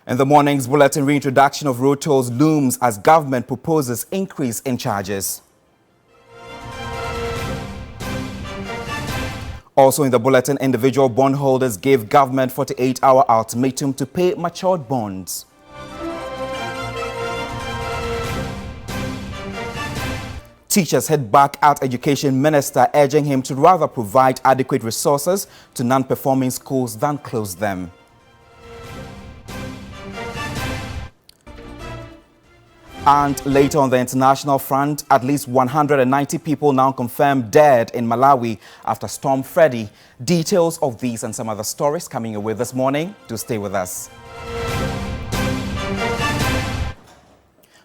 In the morning's bulletin, reintroduction of road tolls looms as government proposes increase in charges. Also in the bulletin, individual bondholders gave government 48-hour ultimatum to pay matured bonds. Teachers hit back at Education Minister, urging him to rather provide adequate resources to non-performing schools than close them. And later on the international front, at least 190 people now confirmed dead in Malawi after Storm Freddy. Details of these and some other stories coming your way this morning. Do stay with us.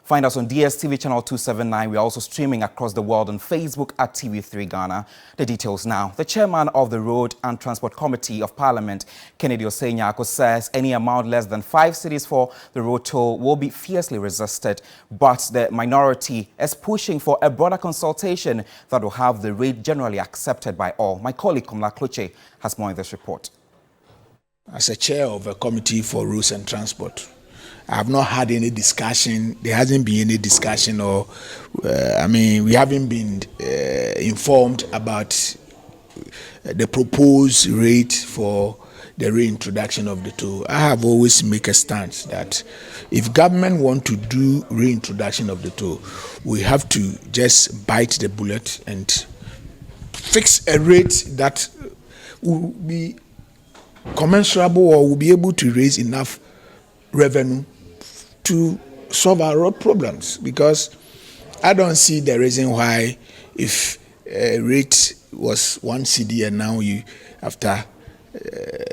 Find us on DSTV channel 279. We're also streaming across the world on Facebook at TV3 Ghana. The details now. The chairman of the Road and Transport Committee of Parliament, Kennedy Osei-Nyarko, says any amount less than 5 cedis for the road toll will be fiercely resisted. But the minority is pushing for a broader consultation that will have the rate generally accepted by all. My colleague Komla Kloche has more in this report. As a chair of a committee for roads and transport, I have not had any discussion. There hasn't been any discussion, or we haven't been informed about the proposed rate for the reintroduction of the toll. I have always make a stance that if government want to do reintroduction of the toll, we have to just bite the bullet and fix a rate that will be commensurable or will be able to raise enough revenue to solve our road problems, because I don't see the reason why, if a rate was 1 cedi and now you, after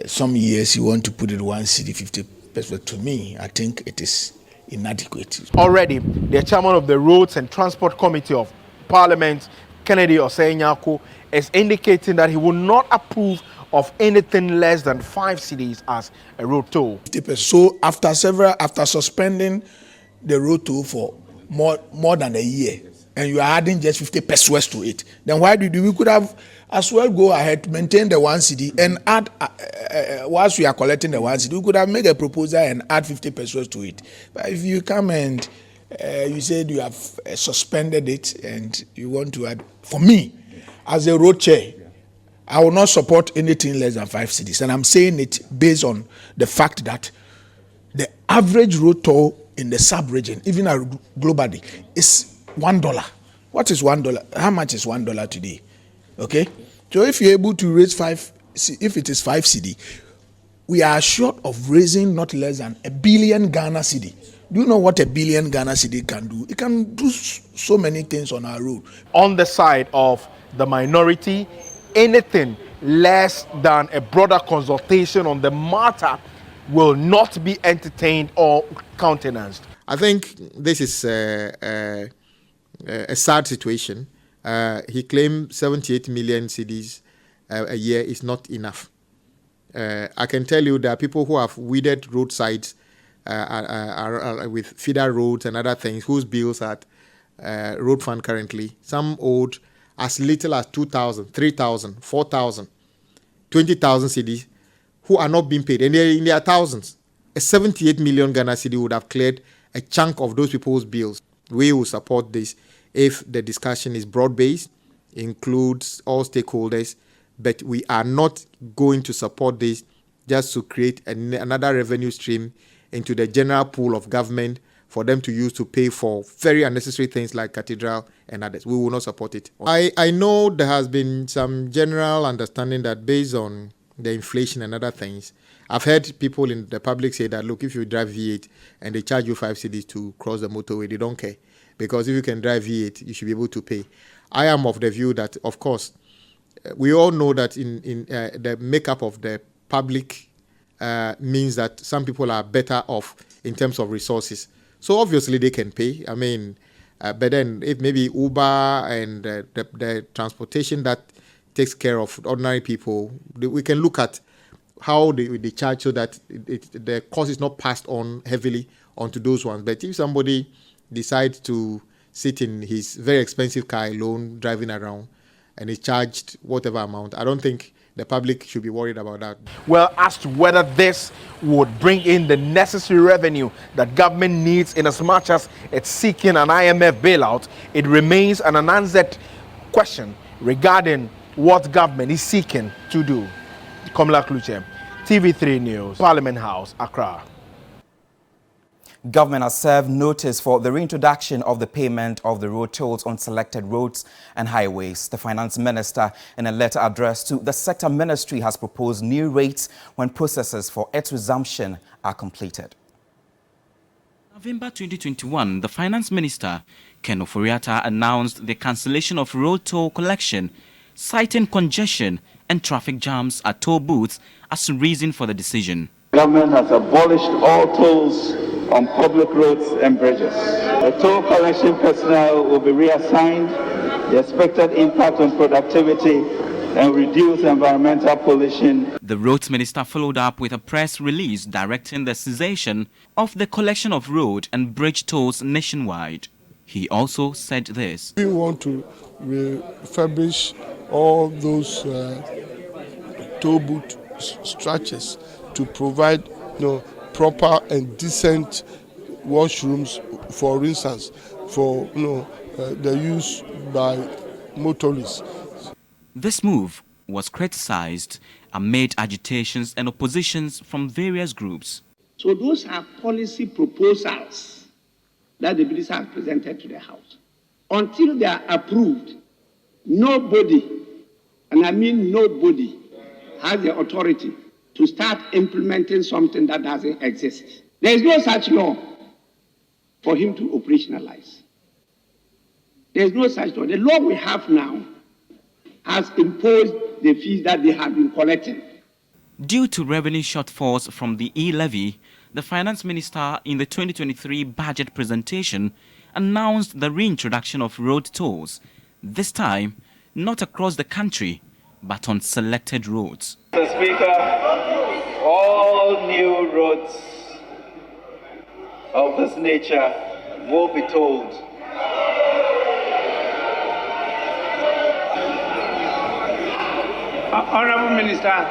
some years, you want to put it 1 cedi 50 pesos. To me, I think it is inadequate. Already, the chairman of the Roads and Transport Committee of Parliament, Kennedy Osei-Nyarko, is indicating that he will not approve of anything less than 5 cedis as a road toll. So after suspending the road toll for more than a year, and you are adding just 50 pesos to it, then why did we could have as well go ahead, maintain the 1 cedi and add, whilst we are collecting the 1 cedi, we could have made a proposal and add 50 pesos to it. But if you come and you said you have suspended it and you want to add, for me, as a road chair, I will not support anything less than 5 cedis. And I'm saying it based on the fact that the average road toll in the sub-region, even globally, is $1. What is $1? How much is $1 today? Okay? So if you're able to raise if it is 5 cedi, we are short of raising not less than 1 billion Ghana cedi. Do you know what 1 billion Ghana cedi can do? It can do so many things on our road. On the side of the minority, anything less than a broader consultation on the matter will not be entertained or countenanced. I think this is a sad situation. He claimed 78 million cedis a year is not enough. I can tell you there are people who have weeded roadsides with feeder roads and other things whose bills are at road fund currently. Some owed as little as 2,000, 3,000, 4,000, 20,000 cedis who are not being paid. And they're in their thousands. A 78 million Ghana cedi would have cleared a chunk of those people's bills. We will support this if the discussion is broad-based, includes all stakeholders, but we are not going to support this just to create another revenue stream into the general pool of government for them to use to pay for very unnecessary things like cathedral and others. We will not support it. I know there has been some general understanding that based on the inflation and other things, I've heard people in the public say that, look, if you drive V8 and they charge you 5 cedis to cross the motorway, they don't care. Because if you can drive V8, you should be able to pay. I am of the view that, of course, we all know that in the makeup of the public means that some people are better off in terms of resources. So obviously they can pay. But then if maybe Uber and the transportation that takes care of ordinary people, we can look at how they charge so that the cost is not passed on heavily onto those ones. But if somebody decides to sit in his very expensive car alone driving around and is charged whatever amount, I don't think the public should be worried about that. Well, as to whether this would bring in the necessary revenue that government needs in as much as it's seeking an IMF bailout, it remains an unanswered question regarding what government is seeking to do. Komla Kluche, TV3 News, Parliament House, Accra. Government has served notice for the reintroduction of the payment of the road tolls on selected roads and highways. The Finance Minister, in a letter addressed to the Sector Ministry, has proposed new rates when processes for its resumption are completed. November 2021, the Finance Minister, Ken Ofori-Atta, announced the cancellation of road toll collection, citing congestion and traffic jams at toll booths as a reason for the decision. Government has abolished all tolls on public roads and bridges. The toll collection personnel will be reassigned. The expected impact on productivity and reduce environmental pollution. The Roads Minister followed up with a press release directing the cessation of the collection of road and bridge tolls nationwide. He also said this. We want to refurbish all those toll booth structures to provide proper and decent washrooms, for instance, for the use by motorists. This move was criticized amid agitations and oppositions from various groups. So those are policy proposals that the minister has presented to the House. Until they are approved, nobody, and I mean nobody, has the authority to start implementing something that doesn't exist. There is no such law for him to operationalize. There is no such law. The law we have now has imposed the fees that they have been collecting. Due to revenue shortfalls from the e-levy, the Finance Minister in the 2023 budget presentation announced the reintroduction of road tolls, this time not across the country, but on selected roads. Mr. Speaker, all new roads of this nature will be tolled. Honorable Minister,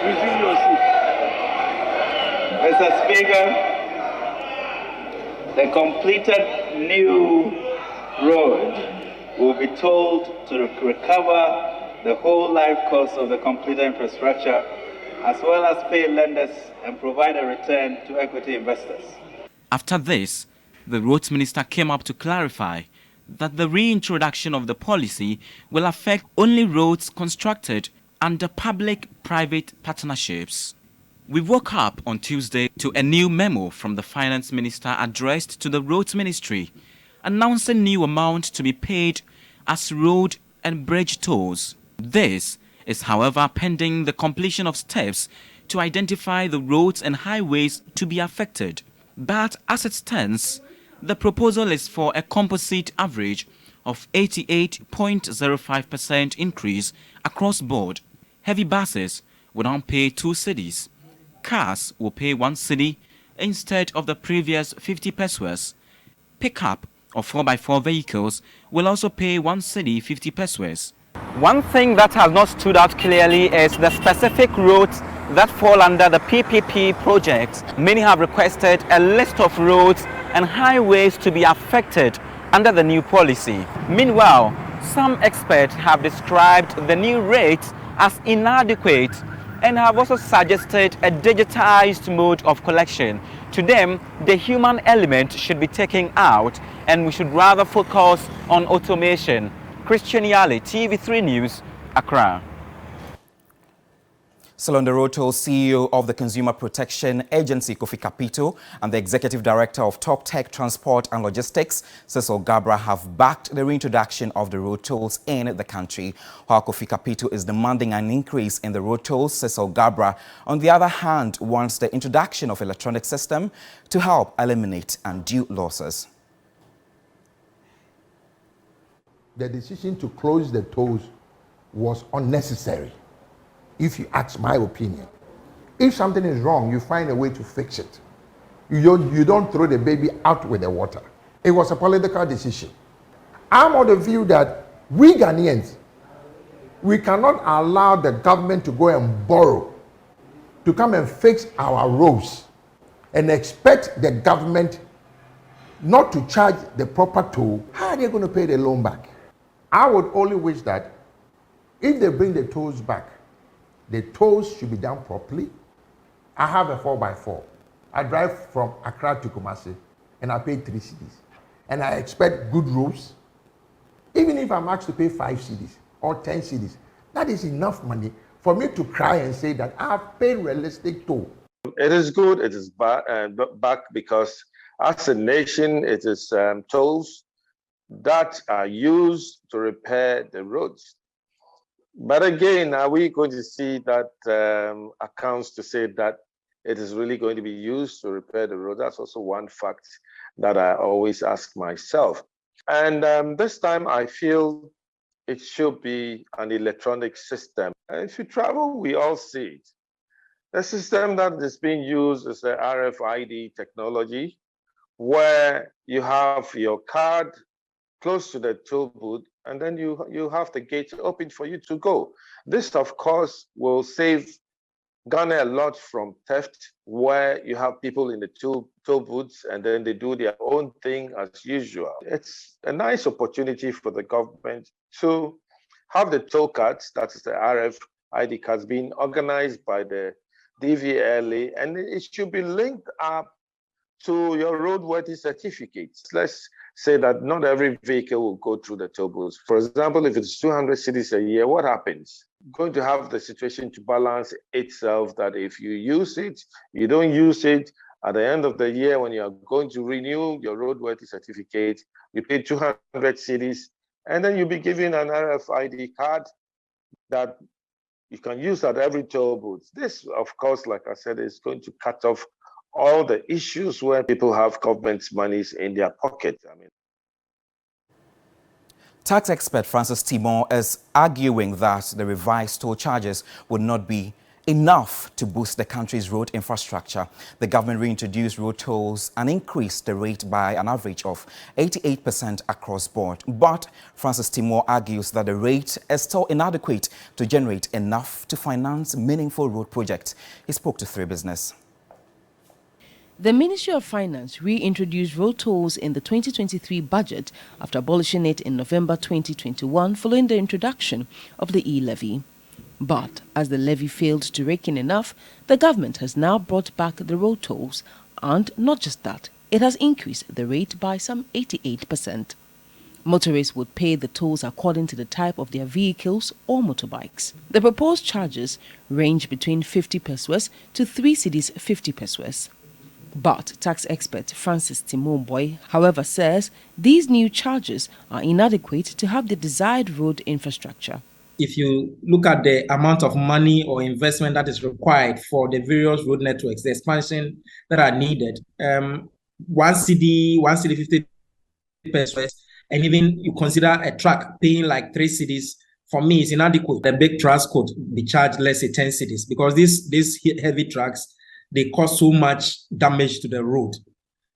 resume your seat. Mr. Speaker, the completed new road will be told to recover the whole life cost of the completed infrastructure, as well as pay lenders and provide a return to equity investors. After this, the Roads Minister came up to clarify that the reintroduction of the policy will affect only roads constructed under public-private partnerships. We woke up on Tuesday to a new memo from the Finance Minister addressed to the Roads Ministry, announcing new amount to be paid as road and bridge tolls. This is, however, pending the completion of steps to identify the roads and highways to be affected. But as it stands, the proposal is for a composite average of 88.05% increase across board. Heavy buses will now pay 2 cedis. Cars will pay 1 cedi instead of the previous 50 pesos. Pickup or 4x4 vehicles will also pay 1 cedi 50 pesos. One thing that has not stood out clearly is the specific roads that fall under the PPP project. Many have requested a list of roads and highways to be affected under the new policy. Meanwhile, some experts have described the new rates as inadequate and have also suggested a digitized mode of collection. To them, the human element should be taken out and we should rather focus on automation. Christian Yale, TV3 News, Accra. Salon Road Toll CEO of the Consumer Protection Agency, Kofi Kapito, and the Executive Director of Top Tech Transport and Logistics, Cecil Gabra, have backed the reintroduction of the road tolls in the country. While Kofi Kapito is demanding an increase in the road tolls, Cecil Gabra, on the other hand, wants the introduction of electronic system to help eliminate undue losses. The decision to close the tolls was unnecessary, if you ask my opinion. If something is wrong, you find a way to fix it. You don't throw the baby out with the water. It was a political decision. I'm of the view that we Ghanaians We cannot allow the government to go and borrow to come and fix our roads and expect the government not to charge the proper toll. How are they going to pay the loan back? I would only wish that if they bring the tolls back, the tolls should be done properly. I have a 4x4. I drive from Accra to Kumasi and I pay 3 cedis. And I expect good roads. Even if I'm asked to pay 5 cedis or 10 cedis, that is enough money for me to cry and say that I have paid realistic toll. It is good, it is back because as a nation, it is tolls that are used to repair the roads. But again, are we going to see that accounts to say that it is really going to be used to repair the road? That's also one fact that I always ask myself. And this time I feel it should be an electronic system. And if you travel, we all see it. The system that is being used is the RFID technology, where you have your card close to the toll booth, and then you have the gate open for you to go. This, of course, will save Ghana a lot from theft, where you have people in the toll booths and then they do their own thing as usual. It's a nice opportunity for the government to have the toll cards, that is the RFID cards, being organized by the DVLA, and it should be linked up to your roadworthy certificates. Let's say that not every vehicle will go through the toll booths. For example, if it's 200 cedis a year, what happens? Going to have the situation to balance itself that if you use it, you don't use it, at the end of the year when you are going to renew your roadworthy certificate, you pay 200 cedis, and then you'll be given an RFID card that you can use at every toll booth. This, of course, like I said, is going to cut off all the issues where people have government monies in their pocket. Tax expert Francis Timor is arguing that the revised toll charges would not be enough to boost the country's road infrastructure. The government reintroduced road tolls and increased the rate by an average of 88% across board. But Francis Timor argues that the rate is still inadequate to generate enough to finance meaningful road projects. He spoke to 3 Business. The Ministry of Finance reintroduced road tolls in the 2023 budget after abolishing it in November 2021 following the introduction of the e-levy. But as the levy failed to rake in enough, the government has now brought back the road tolls, and not just that, it has increased the rate by some 88%. Motorists would pay the tolls according to the type of their vehicles or motorbikes. The proposed charges range between 50 pesos to 3 cedis 50 pesos. But tax expert Francis Timor, however, says these new charges are inadequate to have the desired road infrastructure. If you look at the amount of money or investment that is required for the various road networks, the expansion that are needed, 1 cedi, 50 pesos, and even you consider a truck paying like 3 cedis, for me, is inadequate. The big trucks could be charged, let's say, 10 cedis, because these heavy trucks, they cause so much damage to the road.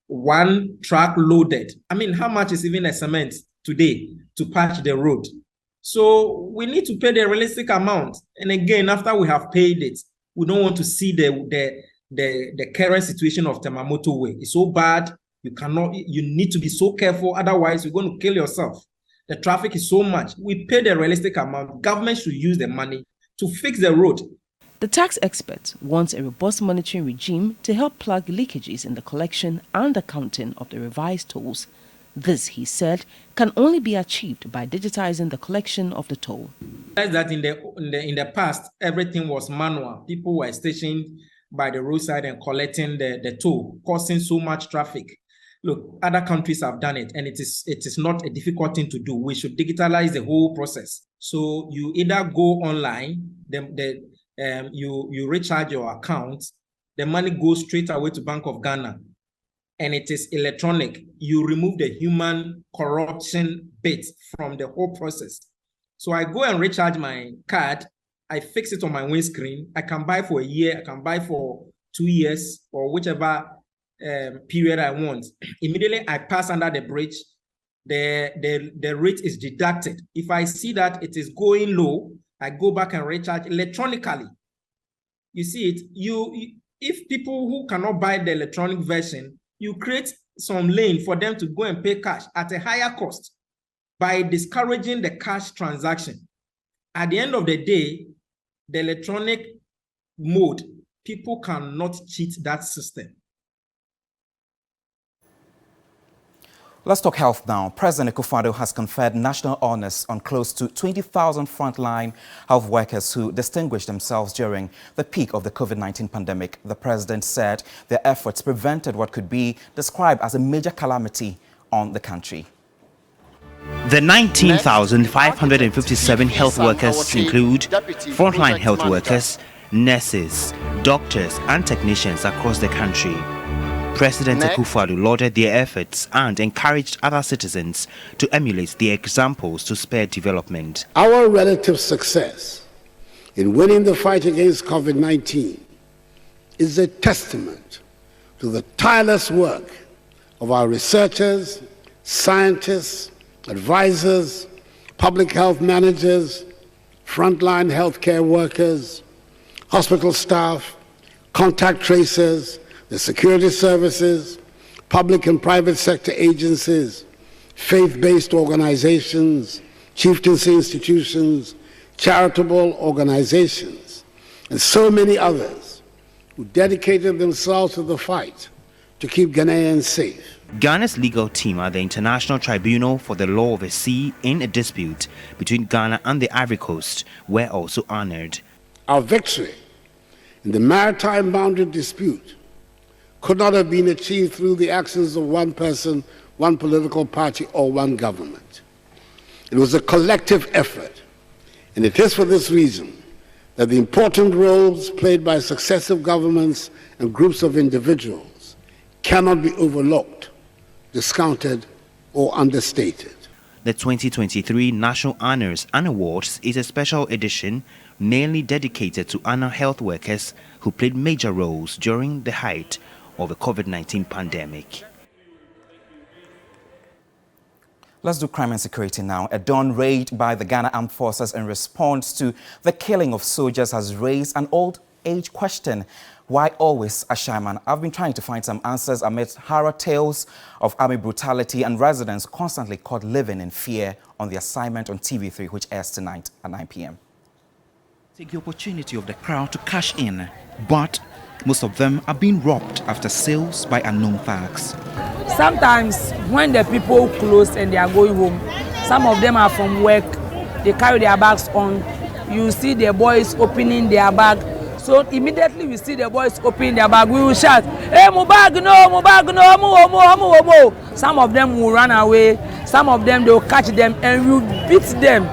1 truck loaded, how much is even a cement today to patch the road? So we need to pay the realistic amount. And again, after we have paid it, we don't want to see the current situation of Temamoto Way. It's so bad, you need to be so careful, otherwise you're going to kill yourself. The traffic is so much. We pay the realistic amount. Government should use the money to fix the road. The tax expert wants a robust monitoring regime to help plug leakages in the collection and accounting of the revised tolls. This, he said, can only be achieved by digitizing the collection of the toll. That in the past, everything was manual. People were stationed by the roadside and collecting the toll, causing so much traffic. Look, other countries have done it, and it is not a difficult thing to do. We should digitalize the whole process. So you either go online, you recharge your account, the money goes straight away to Bank of Ghana, and it is electronic. You remove the human corruption bit from the whole process. So I go and recharge my card, I fix it on my windscreen. I can buy for a year, I can buy for 2 years, or whichever period I want. Immediately I pass under the bridge, the rate is deducted. If I see that it is going low, I go back and recharge electronically. You see it, if people who cannot buy the electronic version, you create some lane for them to go and pay cash at a higher cost by discouraging the cash transaction. At the end of the day, the electronic mode, people cannot cheat that system. Let's talk health now. President Akufo-Addo has conferred national honors on close to 20,000 frontline health workers who distinguished themselves during the peak of the COVID-19 pandemic. The president said their efforts prevented what could be described as a major calamity on the country. The 19,557 health workers include frontline health workers, nurses, doctors and technicians across the country. President Akufo-Addo lauded their efforts and encouraged other citizens to emulate their examples to spur development. Our relative success in winning the fight against COVID-19 is a testament to the tireless work of our researchers, scientists, advisors, public health managers, frontline healthcare workers, hospital staff, contact tracers, the security services, public and private sector agencies, faith-based organizations, chieftaincy institutions, charitable organizations, and so many others who dedicated themselves to the fight to keep Ghanaians safe. Ghana's legal team at the International Tribunal for the Law of the Sea in a dispute between Ghana and the Ivory Coast were also honored. Our victory in the maritime boundary dispute could not have been achieved through the actions of one person, one political party, or one government. It was a collective effort, and it is for this reason that the important roles played by successive governments and groups of individuals cannot be overlooked, discounted, or understated. The 2023 National Honors and Awards is a special edition mainly dedicated to honor health workers who played major roles during the height of the COVID-19 pandemic. Let's do crime and security now. A dawn raid by the Ghana Armed Forces in response to the killing of soldiers has raised an old-age question. Why always Ashaiman? I've been trying to find some answers amidst horror tales of army brutality and residents constantly caught living in fear on the assignment on TV3, which airs tonight at 9 p.m. Take the opportunity of the crowd to cash in, but most of them are being robbed after sales by unknown thugs. Sometimes when the people close and they are going home, some of them are from work, they carry their bags on. You see the boys opening their bag. So immediately we see the boys opening their bag, we will shout, "Hey, my bag no, my bag no, mo." Some of them will run away, some of them they will catch them and will beat them.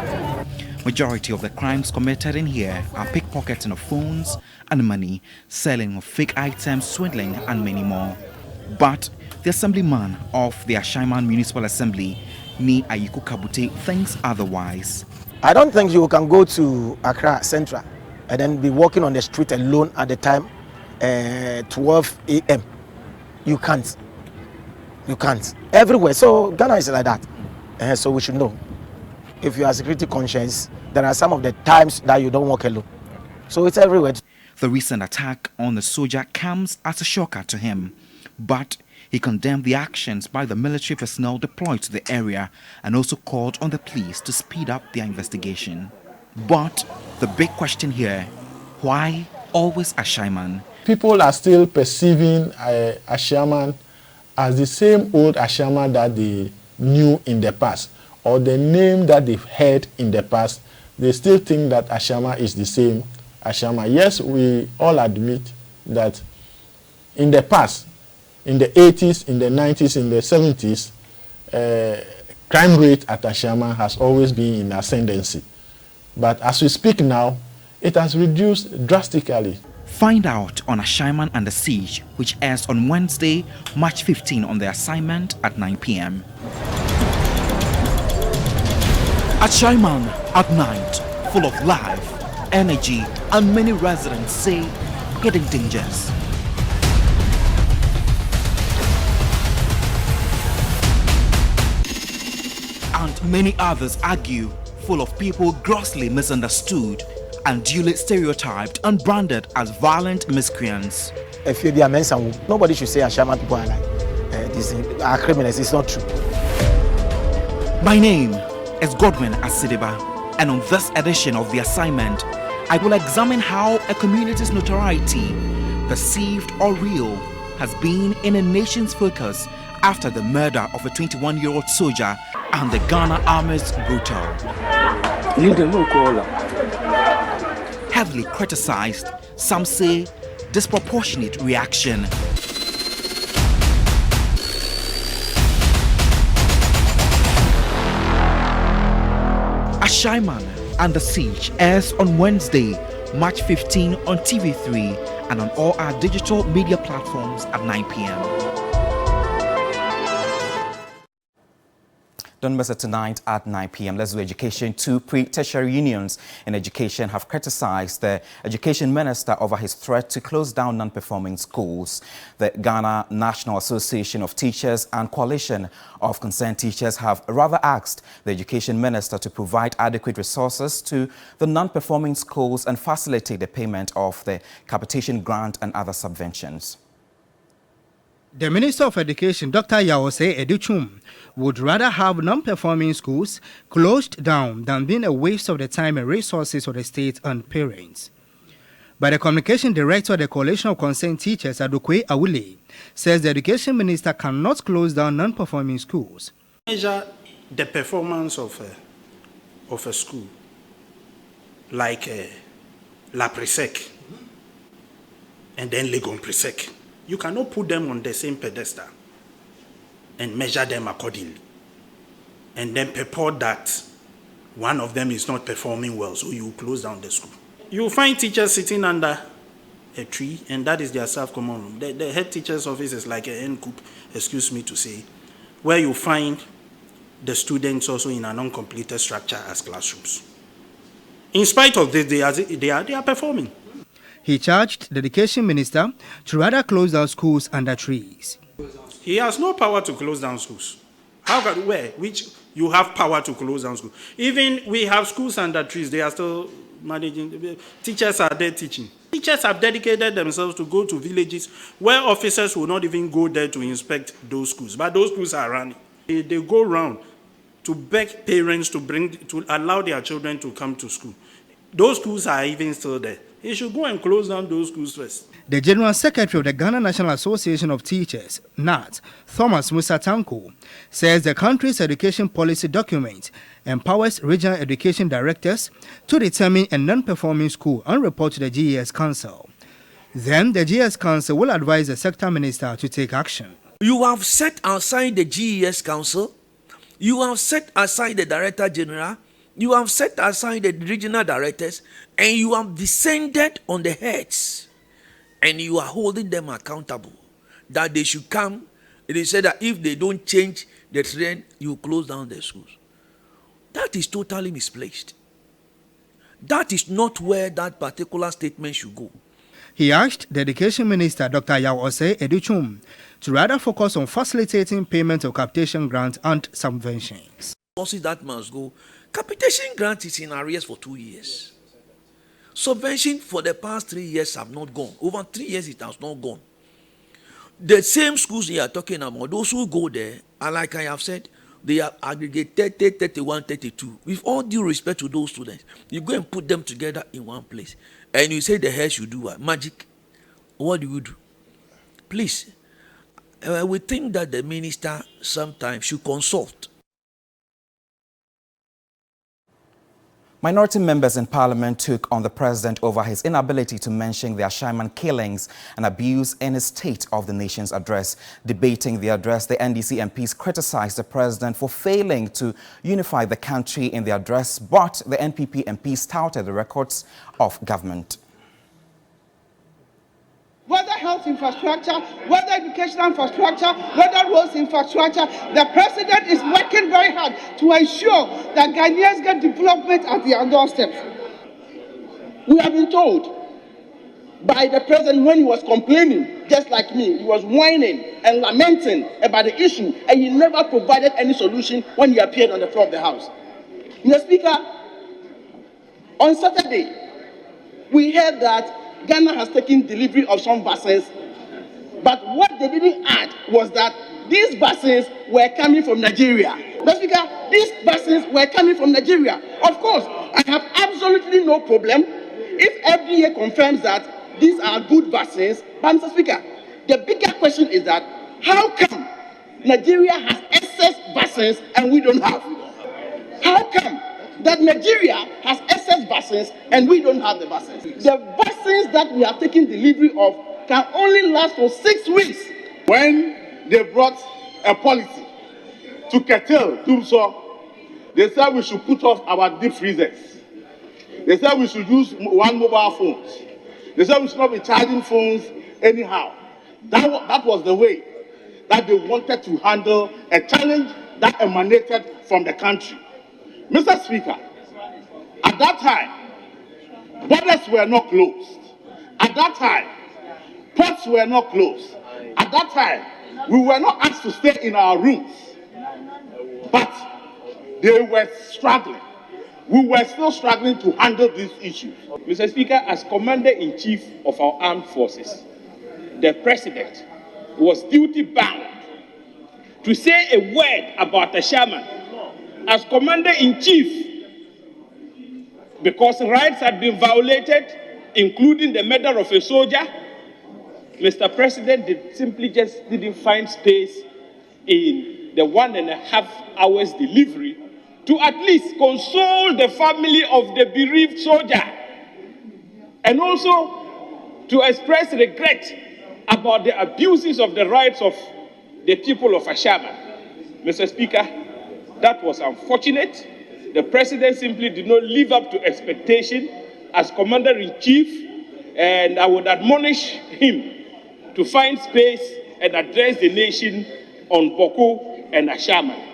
Majority of the crimes committed in here are pickpocketing of phones and money, selling of fake items, swindling, and many more. But the assemblyman of the Ashaiman Municipal Assembly, Ni Ayiku Kabute, thinks otherwise. I don't think you can go to Accra Central and then be walking on the street alone at the time 12 a.m. You can't. You can't. Everywhere. So Ghana is like that. So we should know. If you are security conscious, there are some of the times that you don't walk alone. So it's everywhere. The recent attack on the soldier comes as a shocker to him, but he condemned the actions by the military personnel deployed to the area and also called on the police to speed up their investigation. But the big question here, why always Ashaiman? People are still perceiving Ashaiman as the same old Ashaiman that they knew in the past, or the name that they've heard in the past. They still think that Ashaiman is the same Ashaiman. Yes, we all admit that in the past, in the 80s, in the 90s, in the 70s, crime rate at Ashaiman has always been in ascendancy. But as we speak now, it has reduced drastically. Find out on Ashaiman and the Siege, which airs on Wednesday, March 15 on the assignment at 9 p.m. Ashaiman at night, full of life, energy, and many residents say hidden dangers. And many others argue full of people grossly misunderstood and duly stereotyped and branded as violent miscreants. Nobody should say Ashaiman people are are criminals. It's not true. My name is Godwin Asidiba, and on this edition of The Assignment, I will examine how a community's notoriety, perceived or real, has been in a nation's focus after the murder of a 21-year-old soldier and the Ghana Army's brutal. Heavily criticized, some say disproportionate reaction. Ashaiman and the Siege airs on Wednesday, March 15 on TV3 and on all our digital media platforms at 9 p.m. Don't miss it tonight at 9 p.m. Let's do education. Two pre-tertiary unions in education have criticized the education minister over his threat to close down non-performing schools. The Ghana National Association of Teachers and Coalition of Concerned Teachers have rather asked the education minister to provide adequate resources to the non-performing schools and facilitate the payment of the capitation grant and other subventions. The Minister of Education, Dr. Yaosei Educhum, would rather have non-performing schools closed down than being a waste of the time and resources of the state and parents. But the Communication Director of the Coalition of Concerned Teachers, Adokwe Awule, says the Education Minister cannot close down non-performing schools. Measure the performance of a school, like La Presec and then Legon Presec. You cannot put them on the same pedestal and measure them accordingly. And then purport that one of them is not performing well, so you close down the school. You find teachers sitting under a tree, and that is their self-command room. The head teacher's office is like an NCOOP, excuse me to say, where you find the students also in an uncompleted structure as classrooms. In spite of this, they are performing. He charged the Education Minister to rather close down schools under trees. He has no power to close down schools. How can, where? Which you have power to close down schools? Even we have schools under trees, they are still managing. Teachers are there teaching. Teachers have dedicated themselves to go to villages where officers will not even go there to inspect those schools. But those schools are running. They go around to beg parents to allow their children to come to school. Those schools are even still there. He should go and close down those schools first. The General Secretary of the Ghana National Association of Teachers, NAT, Thomas Musa Tanko, says the country's education policy document empowers regional education directors to determine a non-performing school and report to the GES Council. Then the GES Council will advise the sector minister to take action. You have set aside the GES Council, you have set aside the Director General, you have set aside the regional directors, and you have descended on the heads, and you are holding them accountable that they should come. They said that if they don't change the trend, you close down the schools. That is totally misplaced. That is not where that particular statement should go. He asked the Education Minister, Dr. Yaosei Educhum, to rather focus on facilitating payment of capitation grants and subventions. That must go. Capitation grant is in arrears for 2 years. Subvention for the past 3 years have not gone. Over 3 years it has not gone. The same schools you are talking about, those who go there, and like I have said, they are aggregated 30, 31, 32. With all due respect to those students, you go and put them together in one place. And you say the hair should do what? Magic. What do you do? Please, we think that the minister sometimes should consult. Minority members in Parliament took on the President over his inability to mention the Ashaiman killings and abuse in his State of the Nation's address. Debating the address, the NDC MPs criticized the President for failing to unify the country in the address, but the NPP MPs touted the records of government. Whether health infrastructure, whether educational infrastructure, whether roads infrastructure, the President is working very hard to ensure that Ghanaians get development at their doorsteps. We have been told by the President when he was complaining, just like me, he was whining and lamenting about the issue, and he never provided any solution when he appeared on the floor of the House. Mr. Speaker, on Saturday, we heard that Ghana has taken delivery of some buses, but what they didn't add was that these buses were coming from Nigeria. Mr. Speaker, these buses were coming from Nigeria. Of course, I have absolutely no problem if FDA confirms that these are good buses. But Mr. Speaker, the bigger question is that how come Nigeria has excess buses and we don't have? How come that Nigeria has excess buses and we don't have the buses? The buses that we are taking delivery of can only last for 6 weeks. When they brought a policy to curtail Tumso, they said we should put off our deep freezers. They said we should use one mobile phone. They said we should not be charging phones anyhow. That was the way that they wanted to handle a challenge that emanated from the country. Mr. Speaker, at that time, borders were not closed. At that time, ports were not closed. At that time, we were not asked to stay in our rooms. But they were struggling. We were still struggling to handle these issues. Mr. Speaker, as Commander-in-Chief of our armed forces, the President was duty-bound to say a word about Ashaiman as Commander-in-Chief, because rights had been violated, including the murder of a soldier. Mr. President simply just didn't find space in the 1.5 hours delivery to at least console the family of the bereaved soldier and also to express regret about the abuses of the rights of the people of Ashaiman. Mr. Speaker, that was unfortunate. The President simply did not live up to expectation as Commander-in-Chief, and I would admonish him to find space and address the nation on Boko and Ashaiman.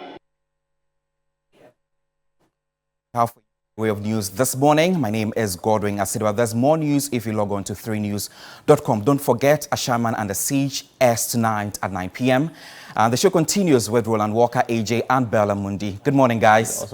Way of news this morning. My name is Godwin Asidwa. There's more news if you log on to 3news.com. Don't forget, Ashaiman and the Siege airs tonight at 9 p.m. The show continues with Roland Walker, AJ, and Bella Mundi. Good morning, guys.